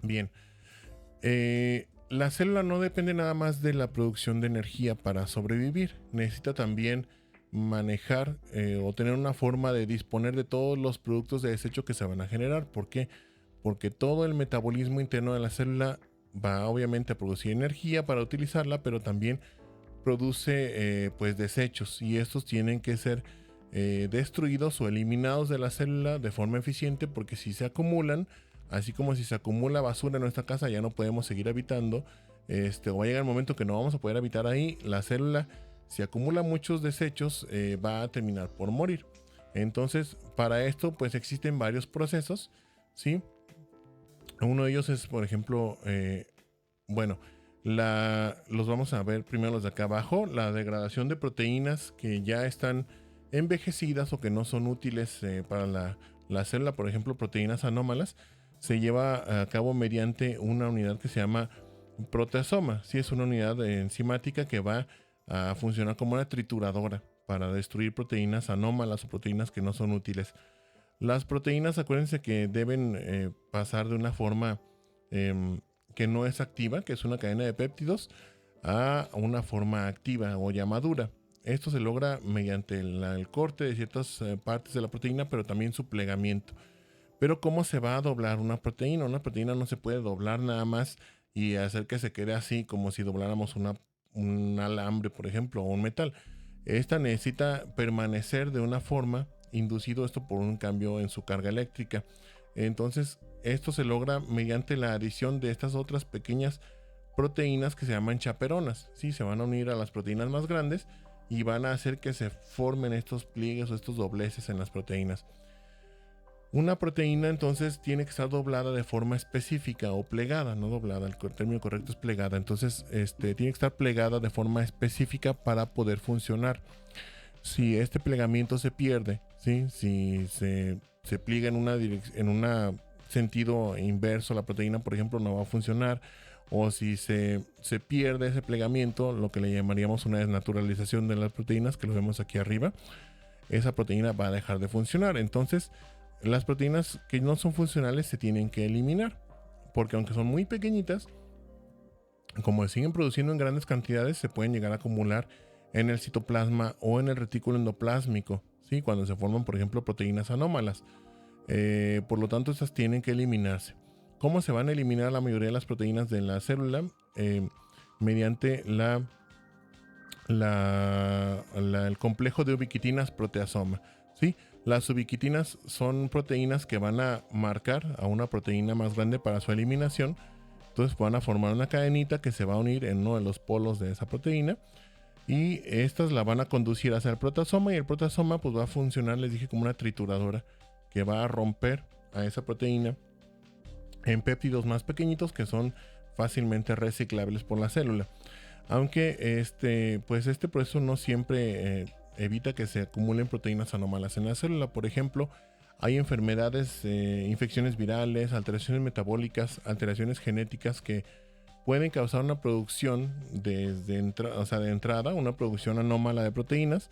Bien, la célula no depende nada más de la producción de energía para sobrevivir. Necesita también manejar o tener una forma de disponer de todos los productos de desecho que se van a generar. ¿Por qué? Porque todo el metabolismo interno de la célula va obviamente a producir energía para utilizarla, pero también produce pues desechos, y estos tienen que ser destruidos o eliminados de la célula de forma eficiente, porque si se acumulan, así como si se acumula basura en nuestra casa, ya no podemos seguir habitando, o va a llegar el momento que no vamos a poder habitar ahí. La célula, si acumula muchos desechos, va a terminar por morir. Entonces, para esto pues existen varios procesos, ¿sí? Uno de ellos es, por ejemplo, bueno, los vamos a ver primero los de acá abajo. La degradación de proteínas que ya están envejecidas o que no son útiles para la célula, por ejemplo, proteínas anómalas, se lleva a cabo mediante una unidad que se llama proteasoma. Sí, es una unidad enzimática que va a funcionar como una trituradora para destruir proteínas anómalas o proteínas que no son útiles. Las proteínas, acuérdense que deben pasar de una forma que no es activa, que es una cadena de péptidos, a una forma activa o ya madura. Esto se logra mediante el corte de ciertas partes de la proteína, pero también su plegamiento. Pero ¿cómo se va a doblar una proteína? Una proteína no se puede doblar nada más y hacer que se quede así como si dobláramos un alambre, por ejemplo, o un metal. Esta necesita permanecer de una forma, inducido esto por un cambio en su carga eléctrica. Entonces, esto se logra mediante la adición de estas otras pequeñas proteínas que se llaman chaperonas. ¿Sí? Se van a unir a las proteínas más grandes y van a hacer que se formen estos pliegues o estos dobleces en las proteínas. Una proteína entonces tiene que estar doblada de forma específica, o plegada, no doblada, el término correcto es plegada. Entonces tiene que estar plegada de forma específica para poder funcionar. Si este plegamiento se pierde, ¿sí? Si se pliega en un sentido inverso, la proteína, por ejemplo, no va a funcionar. O si se pierde ese plegamiento, lo que le llamaríamos una desnaturalización de las proteínas, que lo vemos aquí arriba, esa proteína va a dejar de funcionar. Entonces, las proteínas que no son funcionales se tienen que eliminar, porque aunque son muy pequeñitas, como siguen produciendo en grandes cantidades, se pueden llegar a acumular en el citoplasma o en el retículo endoplásmico, ¿sí? Cuando se forman, por ejemplo, proteínas anómalas. Por lo tanto, estas tienen que eliminarse. ¿Cómo se van a eliminar la mayoría de las proteínas de la célula? Mediante el complejo de ubiquitinas proteasoma, ¿sí? Las ubiquitinas son proteínas que van a marcar a una proteína más grande para su eliminación. Entonces van a formar una cadenita que se va a unir en uno de los polos de esa proteína, y estas la van a conducir hacia el proteasoma, y el proteasoma pues va a funcionar, les dije, como una trituradora que va a romper a esa proteína en péptidos más pequeñitos que son fácilmente reciclables por la célula. Aunque este proceso no siempre evita que se acumulen proteínas anómalas en la célula. Por ejemplo, hay enfermedades, infecciones virales, alteraciones metabólicas, alteraciones genéticas que pueden causar una producción de entrada, una producción anómala de proteínas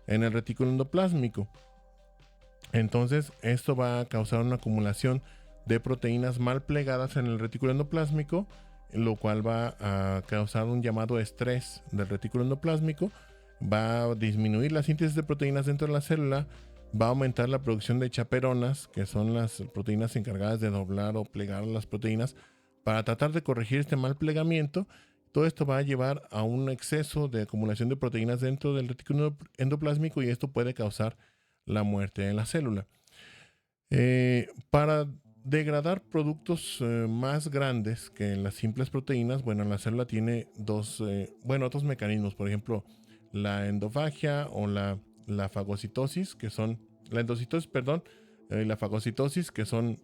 en el retículo endoplásmico. Entonces, esto va a causar una acumulación de proteínas mal plegadas en el retículo endoplásmico, lo cual va a causar un llamado estrés del retículo endoplásmico. Va a disminuir la síntesis de proteínas dentro de la célula, va a aumentar la producción de chaperonas, que son las proteínas encargadas de doblar o plegar las proteínas para tratar de corregir este mal plegamiento. Todo esto va a llevar a un exceso de acumulación de proteínas dentro del retículo endoplásmico, y esto puede causar la muerte de la célula. Para degradar productos más grandes que las simples proteínas, bueno, la célula tiene otros mecanismos. Por ejemplo, la endofagia o la fagocitosis, que son la endocitosis, perdón, la fagocitosis, que son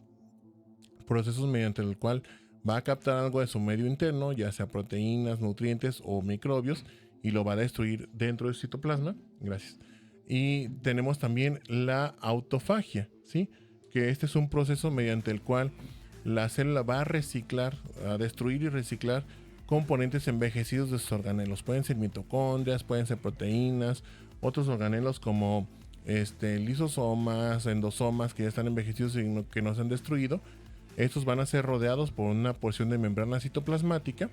procesos mediante el cual va a captar algo de su medio interno, ya sea proteínas, nutrientes o microbios, y lo va a destruir dentro del citoplasma. Gracias. Y tenemos también la autofagia, ¿sí? Que este es un proceso mediante el cual la célula va a reciclar, a destruir y reciclar componentes envejecidos de sus organelos. Pueden ser mitocondrias, pueden ser proteínas, otros organelos como lisosomas, endosomas que ya están envejecidos y que no se han destruido. Estos van a ser rodeados por una porción de membrana citoplasmática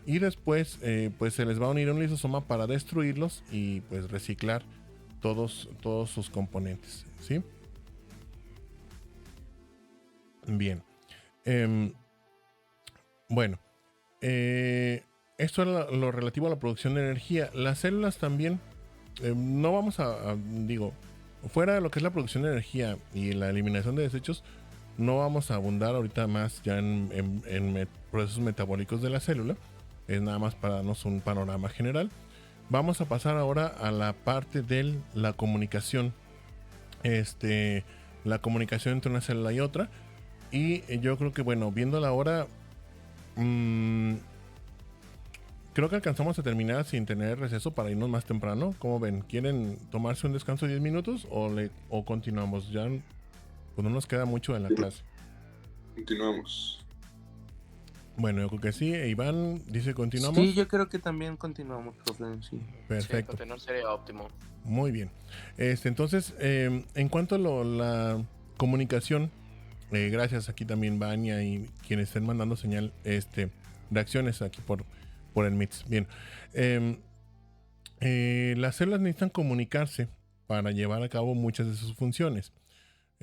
y después pues se les va a unir un lisosoma para destruirlos y pues reciclar todos sus componentes, ¿sí? Bien. Bueno, esto es lo relativo a la producción de energía. Las células también, no vamos digo, fuera de lo que es la producción de energía y la eliminación de desechos, no vamos a abundar ahorita más ya en procesos metabólicos de la célula. Es nada más para darnos un panorama general. Vamos a pasar ahora a la parte de la comunicación. La comunicación entre una célula y otra. Y yo creo que, bueno, viéndola ahora, creo que alcanzamos a terminar sin tener receso para irnos más temprano. ¿Cómo ven? ¿Quieren tomarse un descanso de 10 minutos o continuamos? Ya pues no nos queda mucho en la clase. Continuamos. Bueno, yo creo que sí. Iván dice continuamos. Sí, yo creo que también continuamos, profe. Sí. Perfecto. Sí, continuar sería óptimo. Muy bien. Entonces, en cuanto a la comunicación, gracias aquí también Vania y quienes estén mandando señal, reacciones aquí por el MITS. Bien. Las células necesitan comunicarse para llevar a cabo muchas de sus funciones.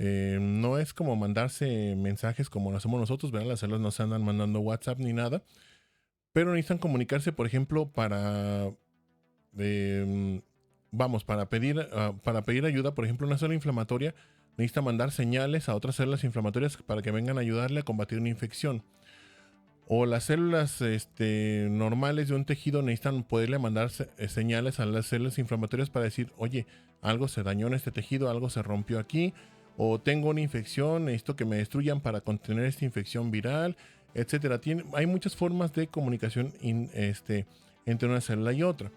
No es como mandarse mensajes como lo hacemos nosotros, ¿verdad? Las células no se andan mandando WhatsApp ni nada, pero necesitan comunicarse, por ejemplo, para pedir ayuda. Por ejemplo, una célula inflamatoria necesita mandar señales a otras células inflamatorias para que vengan a ayudarle a combatir una infección. O las células normales de un tejido necesitan poderle mandar señales a las células inflamatorias para decir, oye, algo se dañó en este tejido, algo se rompió aquí, o tengo una infección, necesito que me destruyan para contener esta infección viral, etcétera. Hay muchas formas de comunicación entre una célula y otra.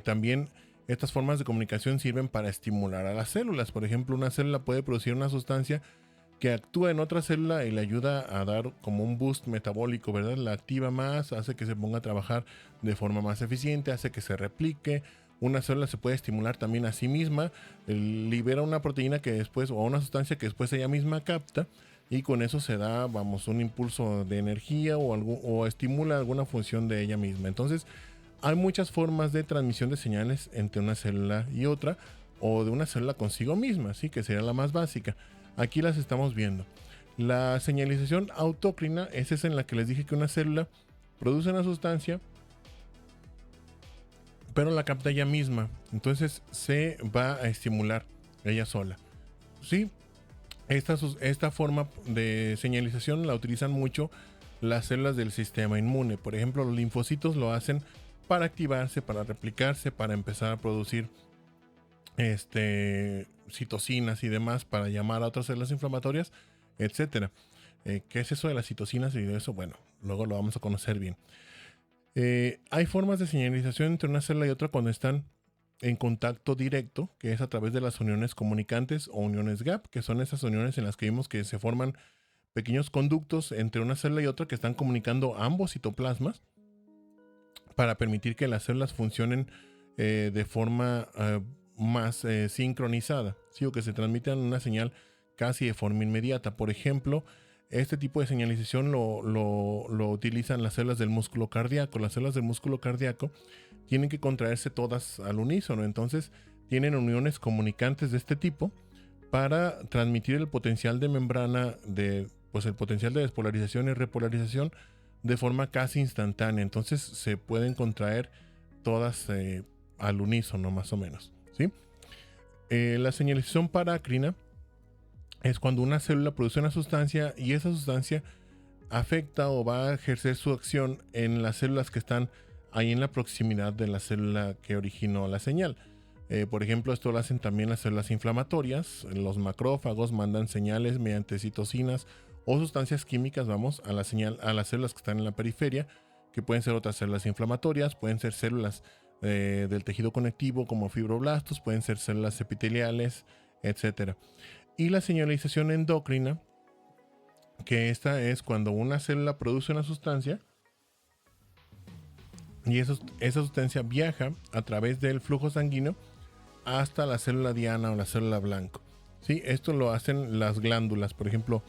También estas formas de comunicación sirven para estimular a las células. Por ejemplo, una célula puede producir una sustancia que actúa en otra célula y le ayuda a dar como un boost metabólico, ¿verdad? La activa más, hace que se ponga a trabajar de forma más eficiente, hace que se replique. Una célula se puede estimular también a sí misma, libera una proteína que después, o una sustancia que después ella misma capta, y con eso se da, un impulso de energía o estimula alguna función de ella misma. Entonces, hay muchas formas de transmisión de señales entre una célula y otra, o de una célula consigo misma, ¿sí? Que sería la más básica. Aquí las estamos viendo. La señalización autócrina es esa en la que les dije que una célula produce una sustancia, pero la capta ella misma. Entonces se va a estimular ella sola. ¿Sí? Esta forma de señalización la utilizan mucho las células del sistema inmune. Por ejemplo, los linfocitos lo hacen para activarse, para replicarse, para empezar a producir citocinas y demás para llamar a otras células inflamatorias, etcétera. ¿Qué es eso de las citocinas y de eso? Bueno, luego lo vamos a conocer bien. Hay formas de señalización entre una célula y otra cuando están en contacto directo, que es a través de las uniones comunicantes o uniones gap, que son esas uniones en las que vimos que se forman pequeños conductos entre una célula y otra que están comunicando ambos citoplasmas para permitir que las células funcionen de forma más sincronizada, ¿sí? O que se transmitan una señal casi de forma inmediata. Por ejemplo, este tipo de señalización lo utilizan las células del músculo cardíaco. Las células del músculo cardíaco tienen que contraerse todas al unísono, entonces tienen uniones comunicantes de este tipo para transmitir el potencial de membrana, el potencial de despolarización y repolarización de forma casi instantánea. Entonces se pueden contraer todas al unísono más o menos, ¿sí? La señalización parácrina es cuando una célula produce una sustancia y esa sustancia afecta o va a ejercer su acción en las células que están ahí en la proximidad de la célula que originó la señal. Por ejemplo, esto lo hacen también las células inflamatorias. Los macrófagos mandan señales mediante citocinas o sustancias químicas, a las células que están en la periferia, que pueden ser otras células inflamatorias, pueden ser células del tejido conectivo como fibroblastos, pueden ser células epiteliales, etc. Y la señalización endocrina, que esta es cuando una célula produce una sustancia y esa sustancia viaja a través del flujo sanguíneo hasta la célula diana o la célula blanco. ¿Sí? Esto lo hacen las glándulas. Por ejemplo,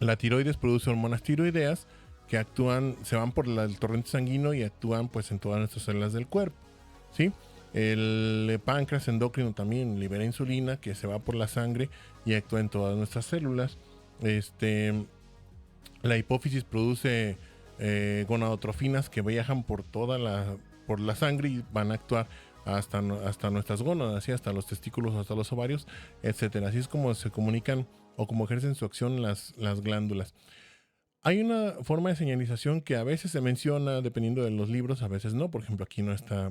La tiroides produce hormonas tiroideas que actúan, se van por el torrente sanguíneo y actúan pues en todas nuestras células del cuerpo, ¿sí? El páncreas endocrino también libera insulina que se va por la sangre y actúa en todas nuestras células. La hipófisis produce gonadotrofinas que viajan por por la sangre y van a actuar hasta nuestras gónadas, ¿sí? Hasta los testículos, hasta los ovarios, etcétera. Así es como se comunican o como ejercen su acción las glándulas. Hay una forma de señalización que a veces se menciona dependiendo de los libros, a veces no. Por ejemplo, aquí no está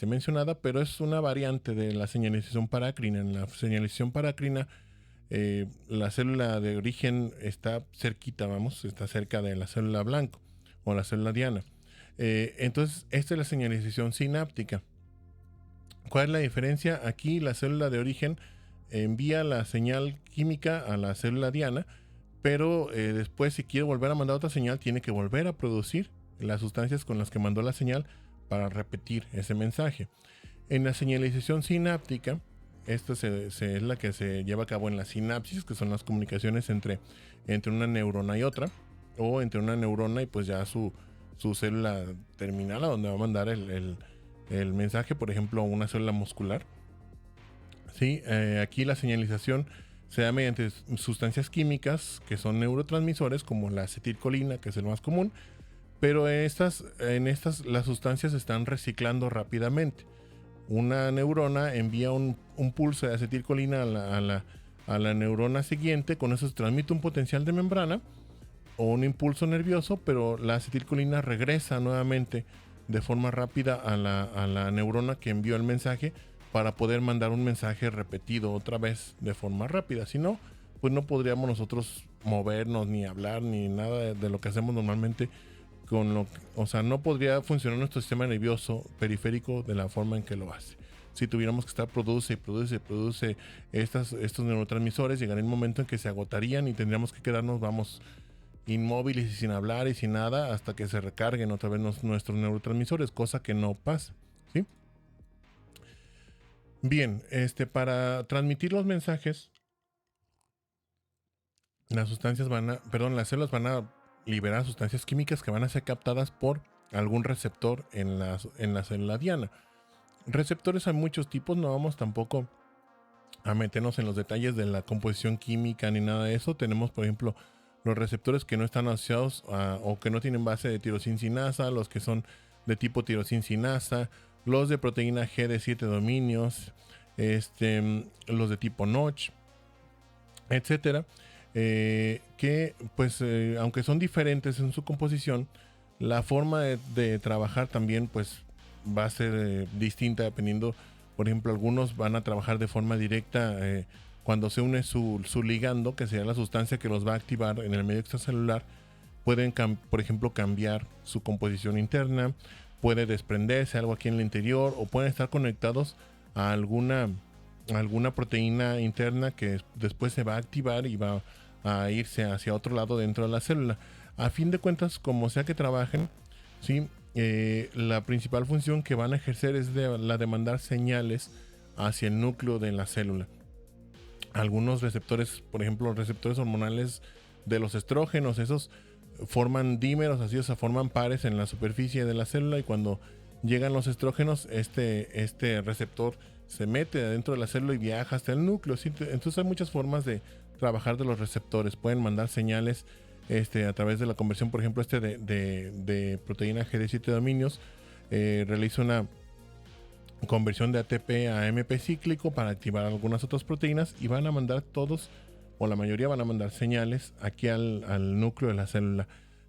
mencionada, pero es una variante de la señalización parácrina. En la señalización parácrina, la célula de origen está cerquita, está cerca de la célula blanco o la célula diana. Entonces, esta es la señalización sináptica. ¿Cuál es la diferencia? Aquí la célula de origen envía la señal química a la célula diana, pero después, si quiere volver a mandar otra señal, tiene que volver a producir las sustancias con las que mandó la señal para repetir ese mensaje. En la señalización sináptica, esta es la que se lleva a cabo en la sinapsis, que son las comunicaciones entre una neurona y otra, o entre una neurona y pues ya su célula terminal a donde va a mandar el mensaje, por ejemplo, una célula muscular. ¿Sí? Aquí la señalización se da mediante sustancias químicas que son neurotransmisores, como la acetilcolina, que es el más común, pero en estas las sustancias se están reciclando rápidamente. Una neurona envía un pulso de acetilcolina a la neurona siguiente, con eso se transmite un potencial de membrana o un impulso nervioso, pero la acetilcolina regresa nuevamente de forma rápida a la neurona que envió el mensaje para poder mandar un mensaje repetido otra vez de forma rápida. Si no, pues no podríamos nosotros movernos, ni hablar, ni nada de lo que hacemos normalmente. O sea, no podría funcionar nuestro sistema nervioso periférico de la forma en que lo hace. Si tuviéramos que estar produce estos neurotransmisores, llegaría un momento en que se agotarían y tendríamos que quedarnos, inmóviles y sin hablar y sin nada hasta que se recarguen otra vez nuestros neurotransmisores, cosa que no pasa, ¿sí? Bien, para transmitir los mensajes, las células van a liberar sustancias químicas que van a ser captadas por algún receptor en la célula diana. Receptores hay muchos tipos, no vamos tampoco a meternos en los detalles de la composición química ni nada de eso. Tenemos, por ejemplo, los receptores que no están asociados o que no tienen base de tirosincinasa, los que son de tipo tirosincinasa, los de proteína G de 7 dominios, los de tipo Notch, etcétera, que pues aunque son diferentes en su composición, la forma de trabajar también pues va a ser distinta dependiendo. Por ejemplo, algunos van a trabajar de forma directa cuando se une su ligando, que sería la sustancia que los va a activar en el medio extracelular. Pueden, por ejemplo, cambiar su composición interna, puede desprenderse algo aquí en el interior, o pueden estar conectados a alguna proteína interna que después se va a activar y va a irse hacia otro lado dentro de la célula. A fin de cuentas, como sea que trabajen, ¿sí? La principal función que van a ejercer es la de mandar señales hacia el núcleo de la célula. Algunos receptores, por ejemplo, los receptores hormonales de los estrógenos, esos forman dímeros, así, o sea, forman pares en la superficie de la célula, y cuando llegan los estrógenos, este receptor se mete adentro de la célula y viaja hasta el núcleo, ¿sí? Entonces hay muchas formas de trabajar de los receptores. Pueden mandar señales a través de la conversión, por ejemplo, de proteína G de 7 dominios, realiza una conversión de ATP a AMP cíclico para activar algunas otras proteínas, y van a mandar todos, o la mayoría van a mandar señales aquí al núcleo de la célula.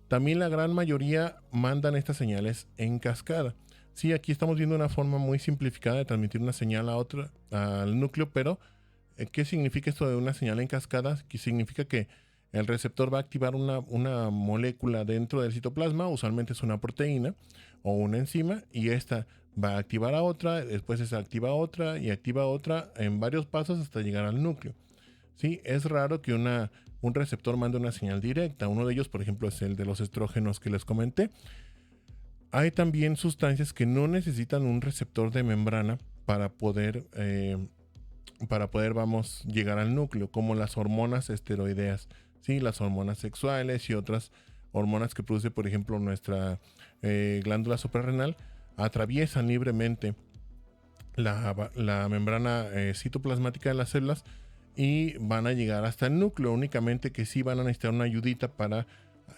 También la gran mayoría mandan estas señales en cascada. Sí, aquí estamos viendo una forma muy simplificada de transmitir una señal al núcleo, pero ¿qué significa esto de una señal en cascada? Que significa que el receptor va a activar una molécula dentro del citoplasma, usualmente es una proteína o una enzima, y esta va a activar a otra, después se activa otra y activa otra en varios pasos hasta llegar al núcleo. ¿Sí? Es raro que un receptor mande una señal directa. Uno de ellos, por ejemplo, es el de los estrógenos que les comenté. Hay también sustancias que no necesitan un receptor de membrana para poder para poder, llegar al núcleo, como las hormonas esteroideas, ¿sí? Las hormonas sexuales y otras hormonas que produce, por ejemplo, nuestra glándula suprarrenal, atraviesan libremente la membrana citoplasmática de las células y van a llegar hasta el núcleo, únicamente que sí van a necesitar una ayudita para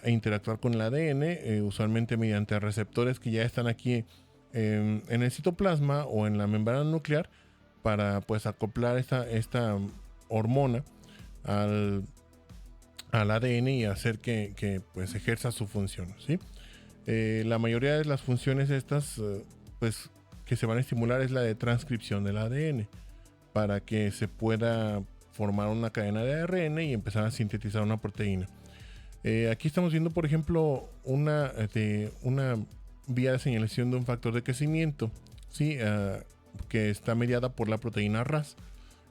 interactuar con el ADN, usualmente mediante receptores que ya están aquí en el citoplasma o en la membrana nuclear, para pues acoplar esta hormona al ADN y hacer que pues ejerza su función, ¿sí? La mayoría de las funciones estas pues que se van a estimular es la de transcripción del ADN, para que se pueda formar una cadena de ARN y empezar a sintetizar una proteína. Aquí estamos viendo, por ejemplo, una vía de señalización de un factor de crecimiento, ¿sí? Que está mediada por la proteína Ras.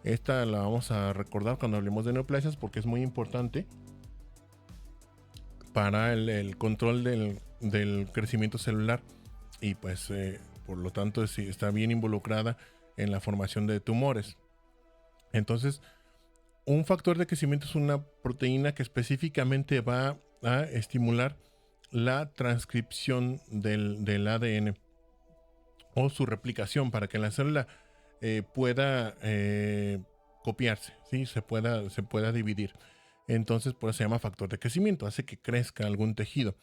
Esta la vamos a recordar cuando hablemos de neoplasias, porque es muy importante para el control del crecimiento celular, y pues por lo tanto está bien involucrada en la formación de tumores. Entonces, un factor de crecimiento es una proteína que específicamente va a estimular la transcripción del ADN o su replicación, para que la célula pueda copiarse, ¿sí? se pueda dividir. Entonces, por eso se llama factor de crecimiento, hace que crezca algún tejido.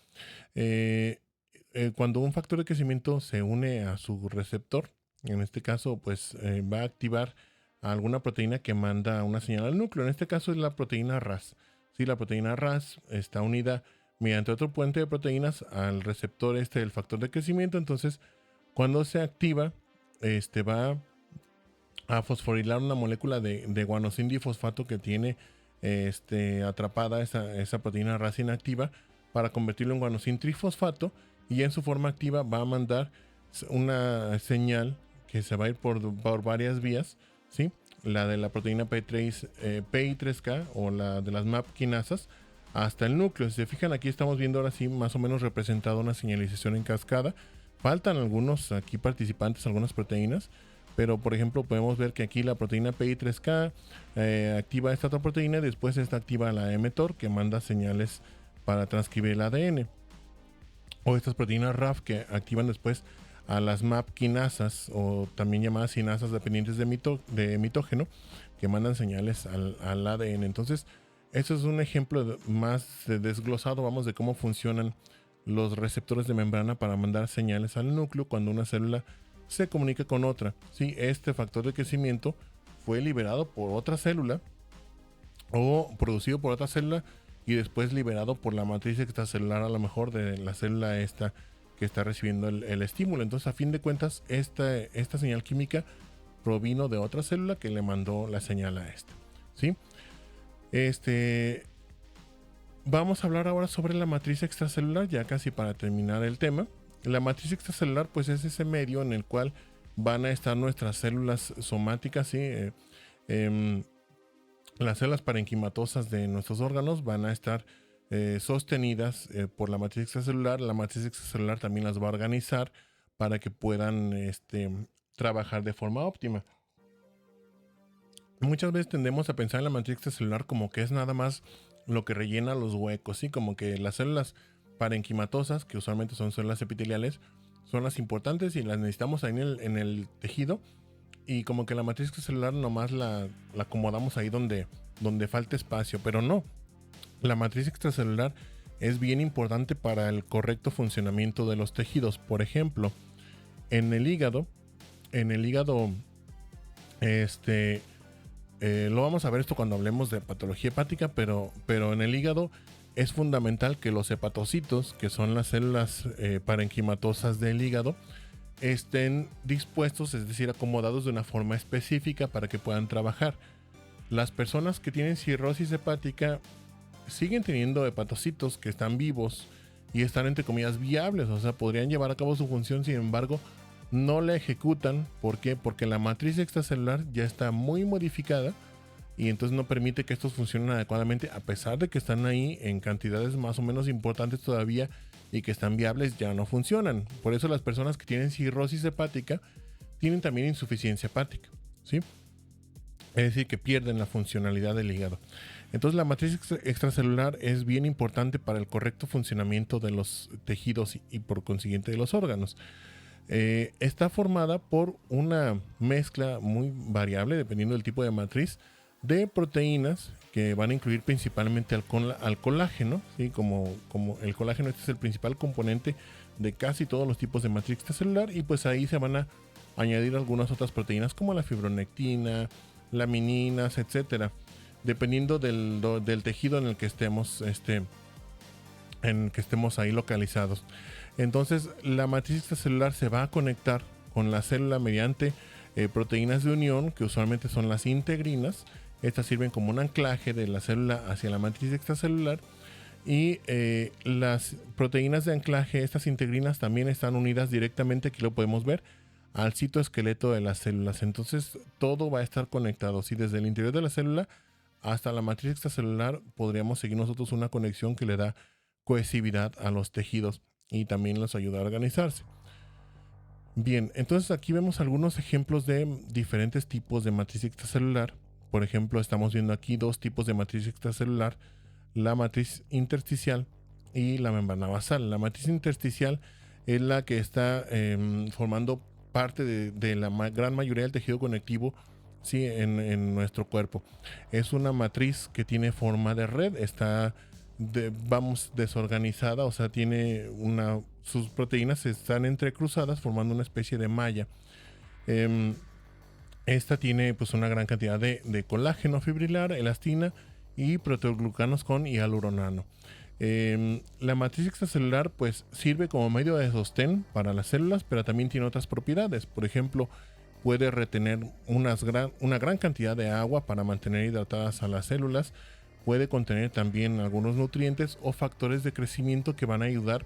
Cuando un factor de crecimiento se une a su receptor, en este caso, pues va a activar a alguna proteína que manda una señal al núcleo. En este caso es la proteína Ras. Sí, la proteína Ras está unida mediante otro puente de proteínas al receptor del factor de crecimiento. Entonces, cuando se activa, va a fosforilar una molécula de guanosin difosfato que tiene atrapada esa proteína Ras inactiva, para convertirlo en guanosin trifosfato, y en su forma activa va a mandar una señal que se va a ir por varias vías, ¿sí? La de la proteína PI3K o la de las MAP quinasas hasta el núcleo. Si se fijan, aquí estamos viendo ahora sí más o menos representado una señalización en cascada. Faltan algunos aquí participantes, algunas proteínas, pero por ejemplo podemos ver que aquí la proteína PI3K activa esta otra proteína, y después está activa la mTOR, que manda señales para transcribir el ADN, o estas proteínas RAF que activan después a las MAP quinasas, o también llamadas sinasas dependientes de mitógeno, que mandan señales al ADN. Entonces, eso es un ejemplo más desglosado, de cómo funcionan los receptores de membrana para mandar señales al núcleo cuando una célula se comunica con otra. ¿Sí? Este factor de crecimiento fue liberado por otra célula o producido por otra célula, y después liberado por la matriz extracelular, a lo mejor de la célula esta que está recibiendo el estímulo. Entonces, a fin de cuentas, esta señal química provino de otra célula que le mandó la señal a esta, ¿sí? Vamos a hablar ahora sobre la matriz extracelular, ya casi para terminar el tema. La matriz extracelular, pues, es ese medio en el cual van a estar nuestras células somáticas, ¿sí? Las células parenquimatosas de nuestros órganos van a estar sostenidas por la matriz extracelular. La matriz extracelular también las va a organizar para que puedan trabajar de forma óptima. Muchas veces tendemos a pensar en la matriz extracelular como que es nada más lo que rellena los huecos, ¿sí? Como que las células parenquimatosas, que usualmente son células epiteliales, son las importantes y las necesitamos ahí en el tejido, y como que la matriz extracelular nomás la acomodamos ahí donde falta espacio, pero no. La matriz extracelular es bien importante para el correcto funcionamiento de los tejidos. Por ejemplo, en el hígado, lo vamos a ver esto cuando hablemos de patología hepática, pero en el hígado es fundamental que los hepatocitos, que son las células parenquimatosas del hígado, estén dispuestos, es decir, acomodados de una forma específica para que puedan trabajar. Las personas que tienen cirrosis hepática siguen teniendo hepatocitos que están vivos y están, entre comillas, viables, o sea, podrían llevar a cabo su función, sin embargo, no la ejecutan. ¿Por qué? Porque la matriz extracelular ya está muy modificada y entonces no permite que estos funcionen adecuadamente, a pesar de que están ahí en cantidades más o menos importantes todavía y que están viables, ya no funcionan. Por eso las personas que tienen cirrosis hepática tienen también insuficiencia hepática, ¿sí? Es decir, que pierden la funcionalidad del hígado. Entonces la matriz extracelular es bien importante para el correcto funcionamiento de los tejidos y por consiguiente de los órganos. Está formada por una mezcla muy variable, dependiendo del tipo de matriz, de proteínas que van a incluir principalmente al colágeno, ¿sí? Como el colágeno, este es el principal componente de casi todos los tipos de matriz extracelular, y pues ahí se van a añadir algunas otras proteínas como la fibronectina, lamininas, etcétera, dependiendo del tejido en el que estemos ahí localizados. Entonces la matriz extracelular se va a conectar con la célula mediante proteínas de unión, que usualmente son las integrinas. Estas sirven como un anclaje de la célula hacia la matriz extracelular, y las proteínas de anclaje, estas integrinas, también están unidas directamente, aquí lo podemos ver, al citoesqueleto de las células. Entonces todo va a estar conectado, ¿sí? Desde el interior de la célula hasta la matriz extracelular podríamos seguir nosotros una conexión que le da cohesividad a los tejidos y también los ayuda a organizarse. Bien, entonces aquí vemos algunos ejemplos de diferentes tipos de matriz extracelular. Por ejemplo, estamos viendo aquí dos tipos de matriz extracelular: la matriz intersticial y la membrana basal. La matriz intersticial es la que está formando parte de la gran mayoría del tejido conectivo, sí, en nuestro cuerpo. Es una matriz que tiene forma de red, está desorganizada, o sea, sus proteínas están entrecruzadas formando una especie de malla. Esta tiene pues una gran cantidad de colágeno fibrilar, elastina y proteoglucanos con hialuronano. La matriz extracelular pues sirve como medio de sostén para las células, pero también tiene otras propiedades. Por ejemplo, puede retener una gran cantidad de agua para mantener hidratadas a las células. Puede contener también algunos nutrientes o factores de crecimiento que van a ayudar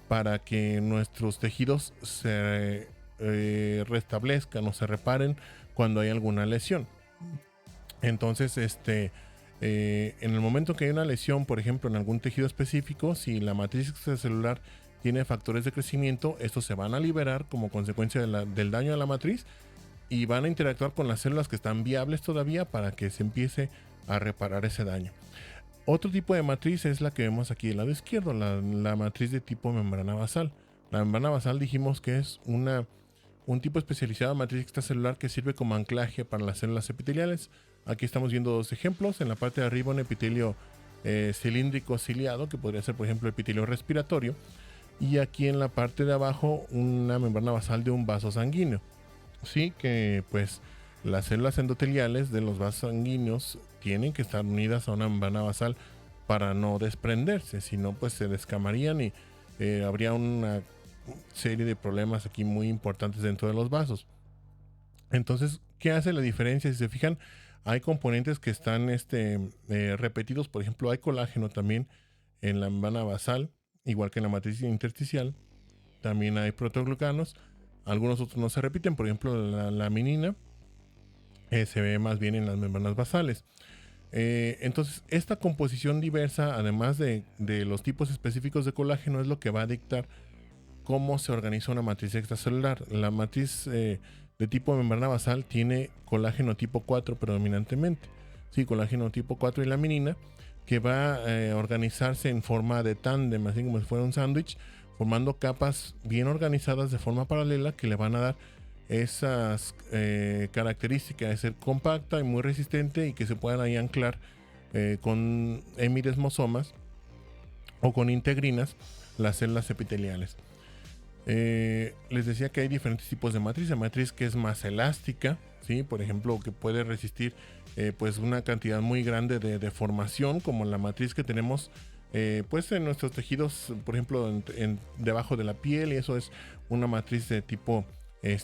para que nuestros tejidos se restablezcan o se reparen cuando hay alguna lesión. Entonces, en el momento que hay una lesión, por ejemplo, en algún tejido específico, si la matriz extracelular tiene factores de crecimiento, estos se van a liberar como consecuencia del daño a la matriz y van a interactuar con las células que están viables todavía para que se empiece a reparar ese daño. Otro tipo de matriz es la que vemos aquí del lado izquierdo, la matriz de tipo membrana basal. La membrana basal dijimos que es un tipo especializado de matriz extracelular que sirve como anclaje para las células epiteliales. Aquí estamos viendo dos ejemplos. En la parte de arriba un epitelio cilíndrico ciliado, que podría ser por ejemplo epitelio respiratorio, y aquí en la parte de abajo una membrana basal de un vaso sanguíneo. Sí, que pues las células endoteliales de los vasos sanguíneos tienen que estar unidas a una membrana basal para no desprenderse, si no pues se descamarían y habría una serie de problemas aquí muy importantes dentro de los vasos. Entonces, ¿qué hace la diferencia? Si se fijan, hay componentes que están repetidos. Por ejemplo, hay colágeno también en la membrana basal, igual que en la matriz intersticial. También hay proteoglucanos. Algunos otros no se repiten, por ejemplo la laminina se ve más bien en las membranas basales. Entonces esta composición diversa, además de los tipos específicos de colágeno, es lo que va a dictar cómo se organiza una matriz extracelular. La matriz de tipo membrana basal tiene colágeno tipo 4 predominantemente, sí, colágeno tipo 4 y laminina, que va a organizarse en forma de tándem, así como si fuera un sándwich, formando capas bien organizadas de forma paralela que le van a dar esas características de ser compacta y muy resistente, y que se puedan ahí anclar con hemidesmosomas o con integrinas las células epiteliales. Les decía que hay diferentes tipos de matriz. La matriz que es más elástica, ¿sí? Por ejemplo, que puede resistir pues una cantidad muy grande de deformación, como la matriz que tenemos pues en nuestros tejidos, por ejemplo debajo de la piel, y eso es una matriz de tipo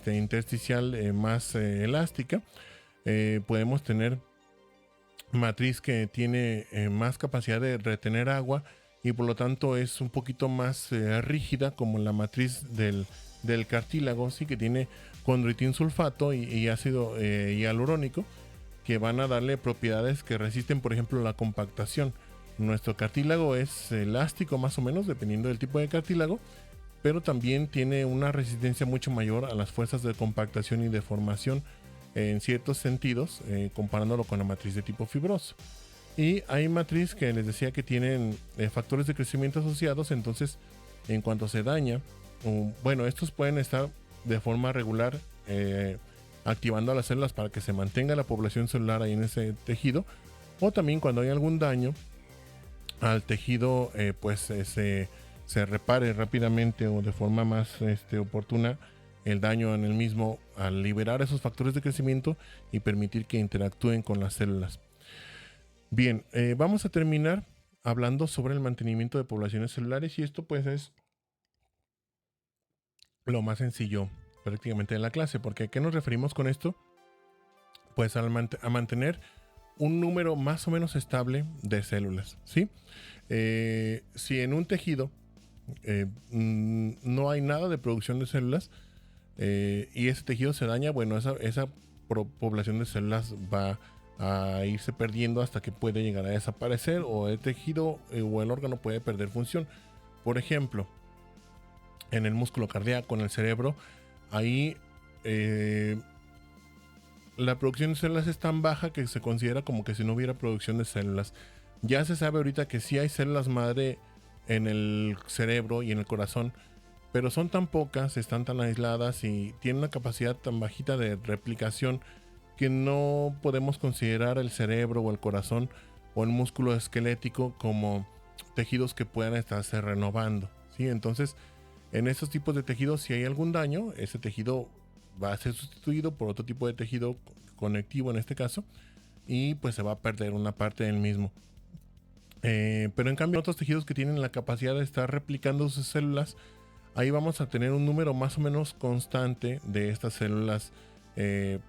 intersticial más elástica. Podemos tener matriz que tiene más capacidad de retener agua y por lo tanto es un poquito más rígida, como la matriz del cartílago, sí, que tiene condroitin sulfato y ácido hialurónico, que van a darle propiedades que resisten, por ejemplo, la compactación. Nuestro cartílago es elástico más o menos, dependiendo del tipo de cartílago, pero también tiene una resistencia mucho mayor a las fuerzas de compactación y deformación en ciertos sentidos, comparándolo con la matriz de tipo fibroso. Y hay matriz que les decía que tienen factores de crecimiento asociados, entonces en cuanto se daña, bueno, estos pueden estar de forma regular activando a las células para que se mantenga la población celular ahí en ese tejido, o también cuando hay algún daño al tejido, se repare rápidamente o de forma más oportuna el daño en el mismo al liberar esos factores de crecimiento y permitir que interactúen con las células. Bien, vamos a terminar hablando sobre el mantenimiento de poblaciones celulares, y esto pues es lo más sencillo prácticamente de la clase, porque ¿a qué nos referimos con esto? Pues a mantener un número más o menos estable de células, ¿sí? Si en un tejido no hay nada de producción de células y ese tejido se daña, bueno, esa población de células va a irse perdiendo hasta que puede llegar a desaparecer, o el tejido o el órgano puede perder función. Por ejemplo, en el músculo cardíaco, en el cerebro, ahí la producción de células es tan baja que se considera como que si no hubiera producción de células. Ya se sabe ahorita que sí hay células madre en el cerebro y en el corazón, pero son tan pocas, están tan aisladas y tienen una capacidad tan bajita de replicación que no podemos considerar el cerebro o el corazón o el músculo esquelético como tejidos que puedan estarse renovando, ¿sí? Entonces, en estos tipos de tejidos, si hay algún daño, ese tejido va a ser sustituido por otro tipo de tejido conectivo en este caso, y pues se va a perder una parte del mismo. Pero en cambio, otros tejidos que tienen la capacidad de estar replicando sus células, ahí vamos a tener un número más o menos constante de estas células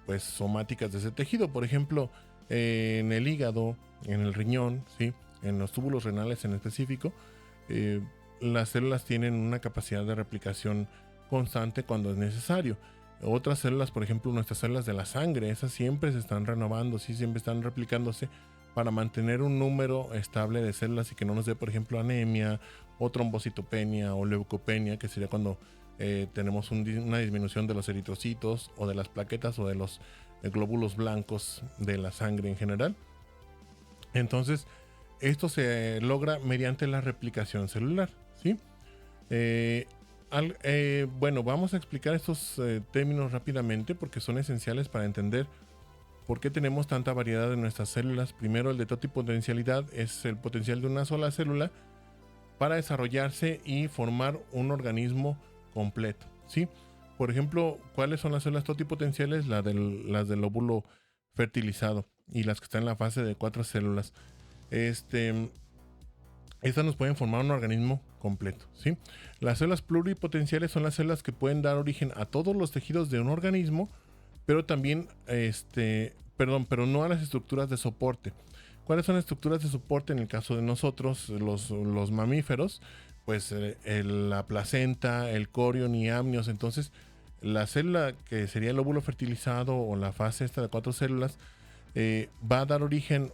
pues somáticas de ese tejido. Por ejemplo, en el hígado, en el riñón, ¿sí? En los túbulos renales en específico, las células tienen una capacidad de replicación constante cuando es necesario. Otras células, por ejemplo, nuestras células de la sangre, esas siempre se están renovando, ¿sí? Siempre están replicándose para mantener un número estable de células y que no nos dé, por ejemplo, anemia o trombocitopenia o leucopenia, que sería cuando tenemos una disminución de los eritrocitos o de las plaquetas o de los glóbulos blancos de la sangre en general. Entonces, esto se logra mediante la replicación celular, ¿sí? Bueno, vamos a explicar estos términos rápidamente porque son esenciales para entender por qué tenemos tanta variedad en nuestras células. Primero, el de totipotencialidad es el potencial de una sola célula para desarrollarse y formar un organismo completo, ¿sí? Por ejemplo, ¿cuáles son las células totipotenciales? Las del óvulo fertilizado y las que están en la fase de 4 células. Estas nos pueden formar un organismo completo, ¿sí? Las células pluripotenciales son las células que pueden dar origen a todos los tejidos de un organismo, pero también, pero no a las estructuras de soporte. ¿Cuáles son las estructuras de soporte en el caso de nosotros, los mamíferos? Pues la placenta, el corion y amnios. Entonces, la célula que sería el óvulo fertilizado o la fase esta de 4 células va a dar origen,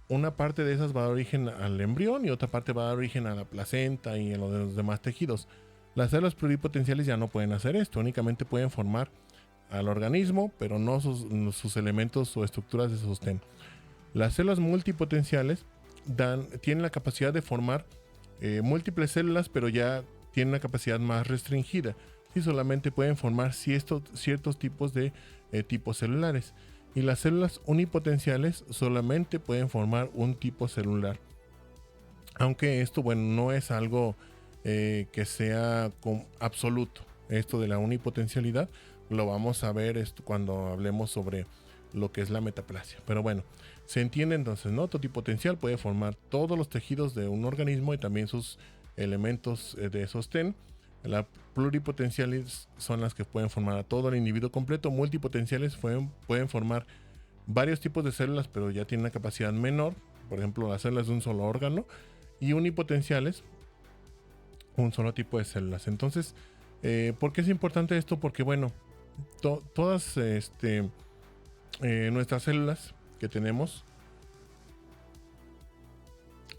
una parte de esas va a dar origen al embrión y otra parte va a dar origen a la placenta y a los demás tejidos. Las células pluripotenciales ya no pueden hacer esto, únicamente pueden formar al organismo, pero no sus elementos o estructuras de sostén. Las células multipotenciales tienen la capacidad de formar múltiples células, pero ya tienen una capacidad más restringida. Y solamente pueden formar ciertos tipos de tipos celulares. Y las células unipotenciales solamente pueden formar un tipo celular. Aunque esto, bueno, no es algo que sea absoluto. Esto de la unipotencialidad lo vamos a ver cuando hablemos sobre lo que es la metaplasia. Pero bueno, se entiende entonces, ¿no? Totipotencial puede formar todos los tejidos de un organismo y también sus elementos de sostén. Las pluripotenciales son las que pueden formar a todo el individuo completo. Multipotenciales pueden formar varios tipos de células, pero ya tienen una capacidad menor. Por ejemplo, las células de un solo órgano. Y unipotenciales, un solo tipo de células. Entonces, ¿por qué es importante esto? Porque, bueno, todas nuestras células que tenemos,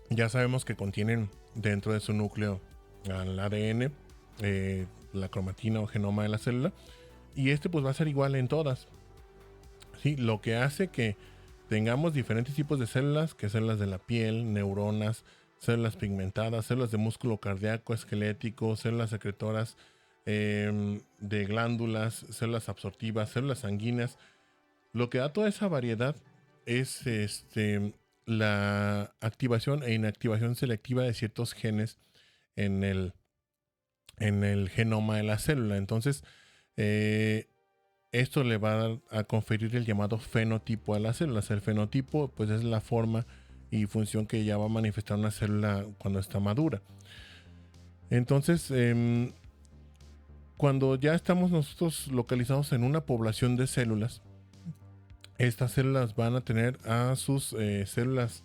ya sabemos que contienen dentro de su núcleo al ADN, la cromatina o genoma de la célula, y pues va a ser igual en todas. ¿sí? Lo que hace que tengamos diferentes tipos de células, que células de la piel, neuronas, células pigmentadas, células de músculo cardíaco, esquelético, células secretoras de glándulas, células absortivas, células sanguíneas. Lo que da toda esa variedad es la activación e inactivación selectiva de ciertos genes en el genoma de la célula. Entonces, esto le va a conferir el llamado fenotipo a las células. El fenotipo, pues, es la forma y función que ya va a manifestar una célula cuando está madura. Entonces, cuando ya estamos nosotros localizados en una población de células, estas células van a tener a sus células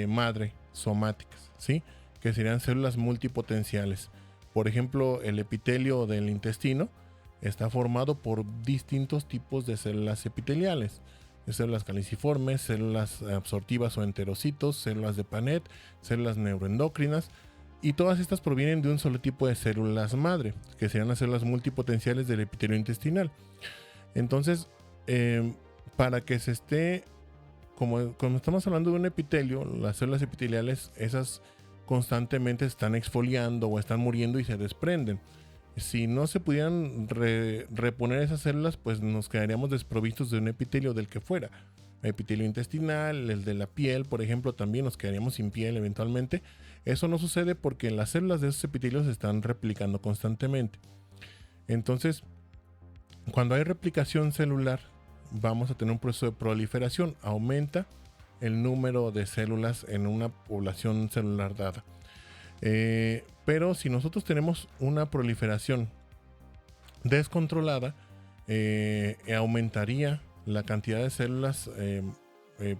madre somáticas, ¿sí? Que serían células multipotenciales. Por ejemplo, el epitelio del intestino está formado por distintos tipos de células epiteliales. Células caliciformes, células absortivas o enterocitos, células de Panet, células neuroendocrinas. Y todas estas provienen de un solo tipo de células madre, que serían las células multipotenciales del epitelio intestinal. Entonces, para que se esté, como estamos hablando de un epitelio, las células epiteliales, esas constantemente están exfoliando o están muriendo y se desprenden. Si no se pudieran reponer esas células, pues nos quedaríamos desprovistos de un epitelio del que fuera. El epitelio intestinal, el de la piel, por ejemplo, también nos quedaríamos sin piel eventualmente. Eso no sucede porque las células de esos epitelios se están replicando constantemente. Entonces, cuando hay replicación celular, vamos a tener un proceso de proliferación. Aumenta el número de células en una población celular dada. Pero si nosotros tenemos una proliferación descontrolada, aumentaría la cantidad de células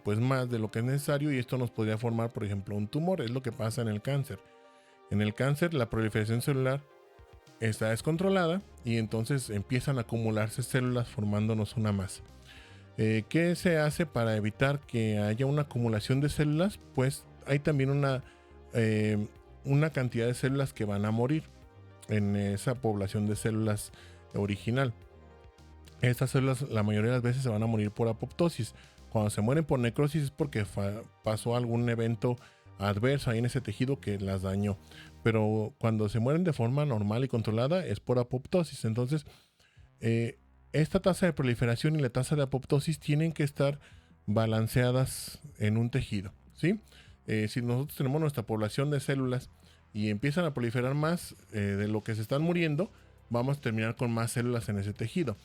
pues más de lo que es necesario, y esto nos podría formar, por ejemplo, un tumor. Es lo que pasa en el cáncer. En el cáncer la proliferación celular está descontrolada y entonces empiezan a acumularse células formándonos una masa. ¿Qué se hace para evitar que haya una acumulación de células? Pues hay también una cantidad de células que van a morir en esa población de células original. Estas células la mayoría de las veces se van a morir por apoptosis. Cuando se mueren por necrosis es porque pasó algún evento adverso ahí en ese tejido que las dañó. Pero cuando se mueren de forma normal y controlada es por apoptosis. Entonces, esta tasa de proliferación y la tasa de apoptosis tienen que estar balanceadas en un tejido, ¿sí? Si nosotros tenemos nuestra población de células y empiezan a proliferar más de lo que se están muriendo, vamos a terminar con más células en ese tejido.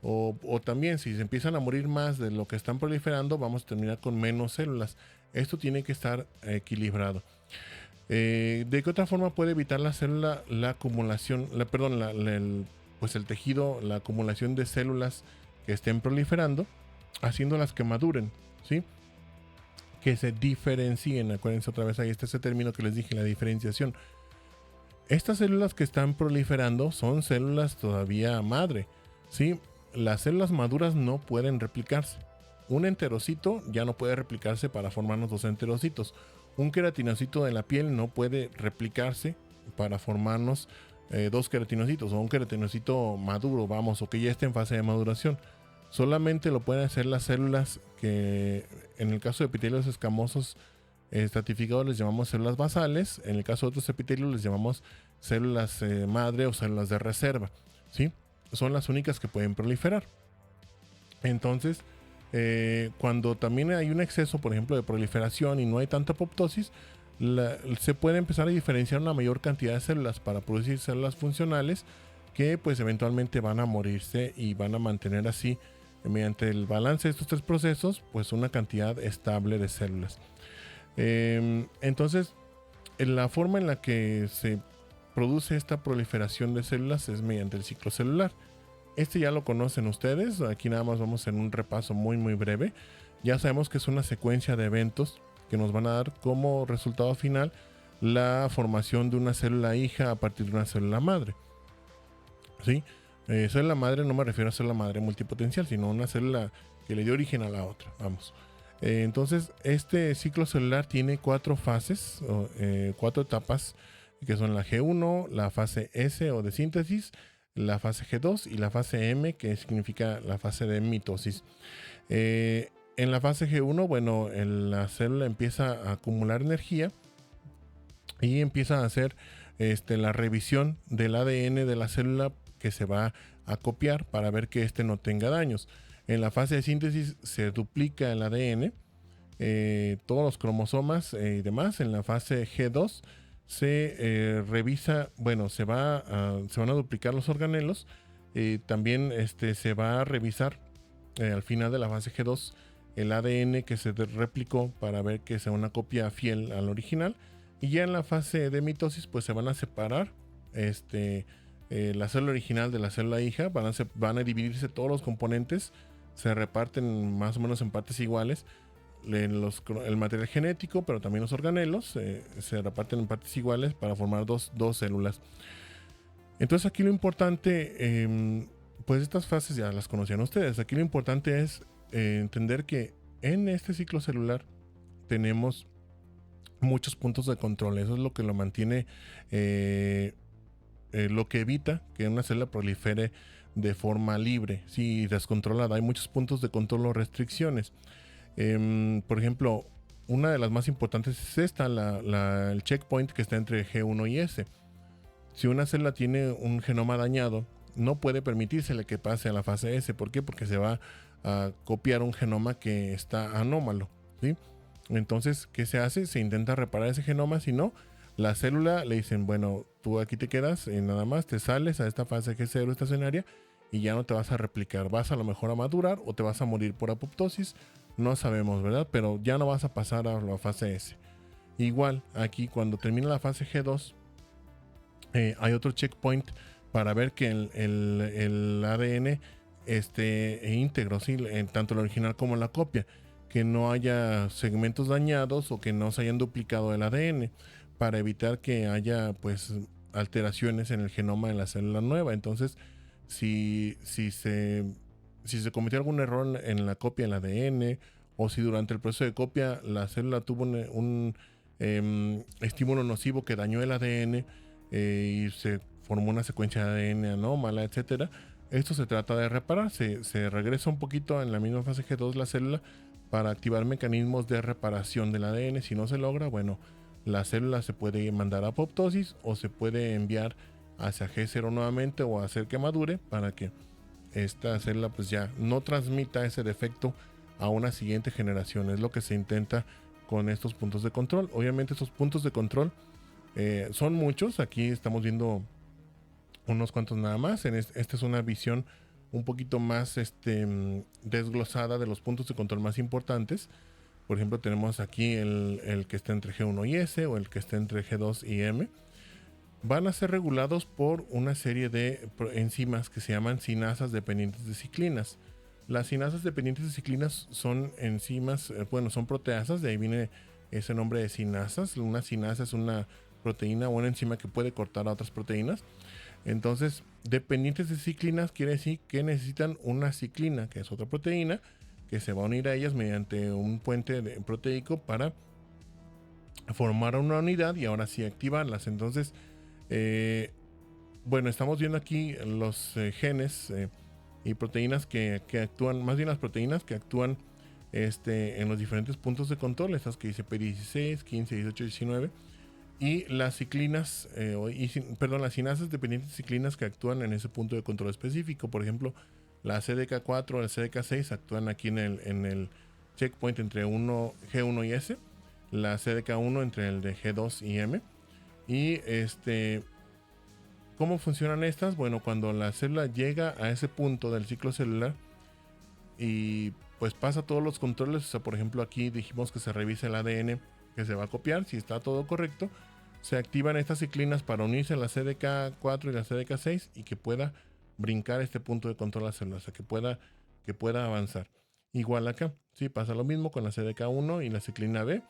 O también, si se empiezan a morir más de lo que están proliferando, vamos a terminar con menos células. Esto tiene que estar equilibrado. ¿De qué otra forma puede evitar la célula la acumulación, pues el tejido, la acumulación de células que estén proliferando, haciéndolas que maduren, ¿sí? Que se diferencien? Acuérdense otra vez, ahí está ese término que les dije, la diferenciación. Estas células que están proliferando son células todavía madre, ¿sí? Las células maduras no pueden replicarse. Un enterocito ya no puede replicarse para formarnos dos enterocitos. Un queratinocito de la piel no puede replicarse para formarnos dos queratinocitos, o un queratinocito maduro, vamos, o que ya esté en fase de maduración. Solamente lo pueden hacer las células que, en el caso de epitelios escamosos estratificados, les llamamos células basales. En el caso de otros epitelios les llamamos células madre o células de reserva, ¿sí? Son las únicas que pueden proliferar. Entonces, cuando también hay un exceso, por ejemplo, de proliferación y no hay tanta apoptosis, se puede empezar a diferenciar una mayor cantidad de células para producir células funcionales que pues eventualmente van a morirse y van a mantener así, mediante el balance de estos tres procesos, pues una cantidad estable de células. Entonces, la forma en la que se produce esta proliferación de células es mediante el ciclo celular. Este ya lo conocen ustedes. Aquí nada más vamos en un repaso muy breve. Ya sabemos que es una secuencia de eventos que nos van a dar como resultado final la formación de una célula hija a partir de una célula madre, ¿sí? Célula madre no me refiero a célula madre multipotencial, sino una célula que le dio origen a la otra, vamos. Entonces, este ciclo celular tiene 4 fases, 4 etapas, que son la G1, la fase S o de síntesis, la fase G2 y la fase M, que significa la fase de mitosis. En la fase G1, bueno, la célula empieza a acumular energía y empieza a hacer la revisión del ADN de la célula que se va a copiar para ver que no tenga daños. En la fase de síntesis se duplica el ADN, todos los cromosomas y demás. En la fase G2 se revisa, bueno, se van a duplicar los organelos. También se va a revisar al final de la fase G2 el ADN que se replicó para ver que sea una copia fiel al original. Y ya en la fase de mitosis pues se van a separar la célula original de la célula hija, van a dividirse todos los componentes, se reparten más o menos en partes iguales, el material genético, pero también los organelos se reparten en partes iguales para formar dos células. Entonces aquí lo importante, pues estas fases ya las conocían ustedes. Aquí lo importante es entender que en este ciclo celular tenemos muchos puntos de control. Eso es lo que lo mantiene, lo que evita que una célula prolifere de forma libre, sí, descontrolada. Hay muchos puntos de control o restricciones. Por ejemplo, una de las más importantes es esta, el checkpoint que está entre G1 y S. Si una célula tiene un genoma dañado, no puede permitírsele que pase a la fase S. ¿Por qué? Porque se va a copiar un genoma que está anómalo, ¿sí? Entonces, ¿qué se hace? Se intenta reparar ese genoma. Si no, la célula le dicen, bueno, tú aquí te quedas y nada más te sales a esta fase G0 estacionaria y ya no te vas a replicar. Vas a lo mejor a madurar o te vas a morir por apoptosis. No sabemos, ¿verdad? Pero ya no vas a pasar a la fase S. Igual, aquí cuando termina la fase G2, hay otro checkpoint para ver que el ADN esté íntegro, ¿sí? Tanto el original como la copia. Que no haya segmentos dañados o que no se hayan duplicado el ADN, para evitar que haya pues alteraciones en el genoma de la célula nueva. Entonces, si se cometió algún error en la copia del ADN, o si durante el proceso de copia la célula tuvo un estímulo nocivo que dañó el ADN y se formó una secuencia de ADN anómala, etcétera, esto se trata de reparar. Se regresa un poquito en la misma fase G2 la célula para activar mecanismos de reparación del ADN. Si no se logra, bueno, la célula se puede mandar a apoptosis o se puede enviar hacia G0 nuevamente o hacer que madure para que esta célula pues ya no transmita ese defecto a una siguiente generación. Es lo que se intenta con estos puntos de control. Obviamente estos puntos de control son muchos. Aquí estamos viendo unos cuantos nada más. Esta es una visión un poquito más desglosada de los puntos de control más importantes. Por ejemplo, tenemos aquí el que está entre G1 y S, o el que está entre G2 y M. Van a ser regulados por una serie de enzimas que se llaman sinasas dependientes de ciclinas. Las sinasas dependientes de ciclinas son enzimas, son proteasas, de ahí viene ese nombre de sinasas. Una sinasa es una proteína o una enzima que puede cortar a otras proteínas. Entonces, dependientes de ciclinas quiere decir que necesitan una ciclina, que es otra proteína, que se va a unir a ellas mediante un puente proteico para formar una unidad y ahora sí activarlas. Entonces, estamos viendo aquí los genes y proteínas que actúan, más bien las proteínas que actúan en los diferentes puntos de control, estas que dice P16, 15, 18, 19. Y las ciclinas, las sinasas dependientes de ciclinas que actúan en ese punto de control específico. Por ejemplo, la CDK4 o la CDK6 actúan aquí en el checkpoint entre G1 y S. La CDK1 entre el de G2 y M. Y ¿cómo funcionan estas? Bueno, cuando la célula llega a ese punto del ciclo celular y pues pasa todos los controles, o sea, por ejemplo, aquí dijimos que se revisa el ADN que se va a copiar. Si está todo correcto, se activan estas ciclinas para unirse a la CDK4 y la CDK6 y que pueda brincar este punto de control a la célula, o sea, que pueda avanzar. Igual acá, sí, pasa lo mismo con la CDK1 y la ciclina B.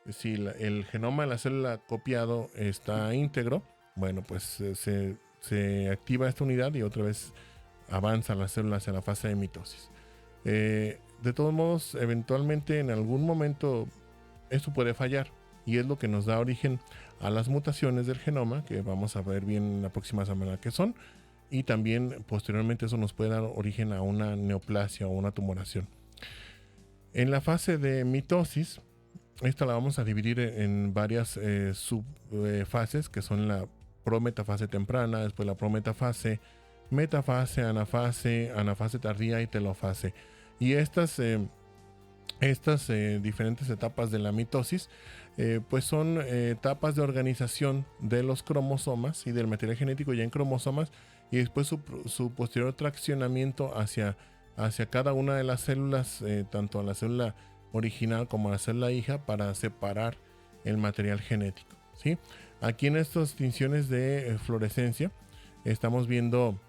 Si el genoma de la célula copiado está íntegro, bueno, pues se activa esta unidad y otra vez avanza la célula hacia la fase de mitosis. De todos modos, eventualmente en algún momento esto puede fallar y es lo que nos da origen a las mutaciones del genoma, que vamos a ver bien la próxima semana qué son, y también posteriormente eso nos puede dar origen a una neoplasia o una tumoración. En la fase de mitosis, esta la vamos a dividir en varias subfases, que son la prometafase temprana, después la prometafase, metafase, anafase tardía y telofase. Y estas diferentes etapas de la mitosis pues son etapas de organización de los cromosomas y del material genético ya en cromosomas, y después su posterior traccionamiento hacia cada una de las células, tanto a la célula original como a la célula hija, para separar el material genético, ¿sí? Aquí en estas distinciones de fluorescencia estamos viendo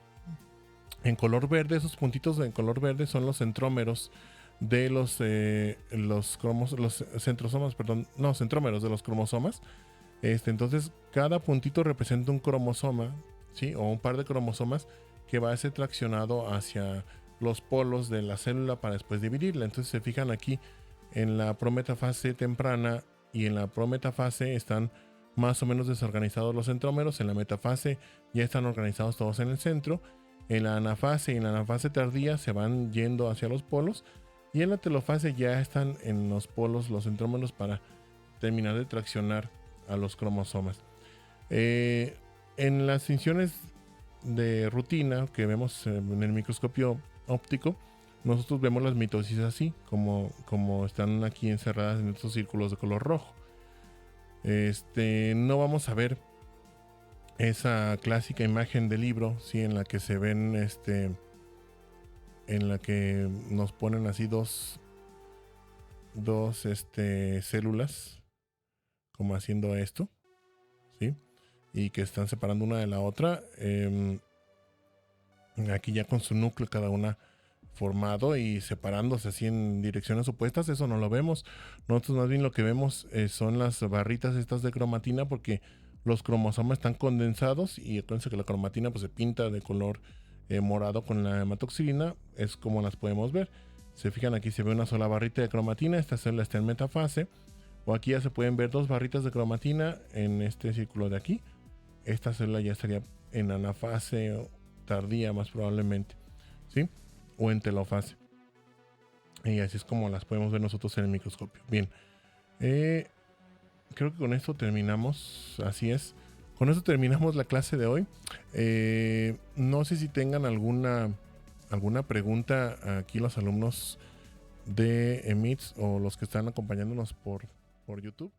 en color verde, esos puntitos en color verde son los centrómeros de centrómeros de los cromosomas. Entonces cada puntito representa un cromosoma, ¿sí? O un par de cromosomas que va a ser traccionado hacia los polos de la célula para después dividirla. Entonces se fijan aquí en la prometafase temprana y en la prometafase están más o menos desorganizados los centrómeros. En la metafase ya están organizados todos en el centro. En la anafase y en la anafase tardía se van yendo hacia los polos, y en la telofase ya están en los polos los centrómeros para terminar de traccionar a los cromosomas. En las distinciones de rutina que vemos en el microscopio óptico, nosotros vemos las mitosis así, como están aquí encerradas en estos círculos de color rojo. No vamos a ver esa clásica imagen del libro, ¿sí? En la que se ven en la que nos ponen así dos células como haciendo esto, ¿sí? Y que están separando una de la otra, aquí ya con su núcleo cada una formado y separándose así en direcciones opuestas. Eso no lo vemos. Nosotros más bien lo que vemos son las barritas estas de cromatina, porque los cromosomas están condensados, y acuérdense que la cromatina pues se pinta de color morado con la hematoxilina. Es como las podemos ver. Se fijan, aquí se ve una sola barrita de cromatina. Esta célula está en metafase, o aquí ya se pueden ver dos barritas de cromatina en este círculo de aquí. Esta célula ya estaría en anafase tardía más probablemente, ¿sí? O en telofase. Y así es como las podemos ver nosotros en el microscopio. Bien, creo que con esto terminamos. Así es, con esto terminamos la clase de hoy. No sé si tengan alguna pregunta aquí los alumnos de EMITS o los que están acompañándonos por YouTube.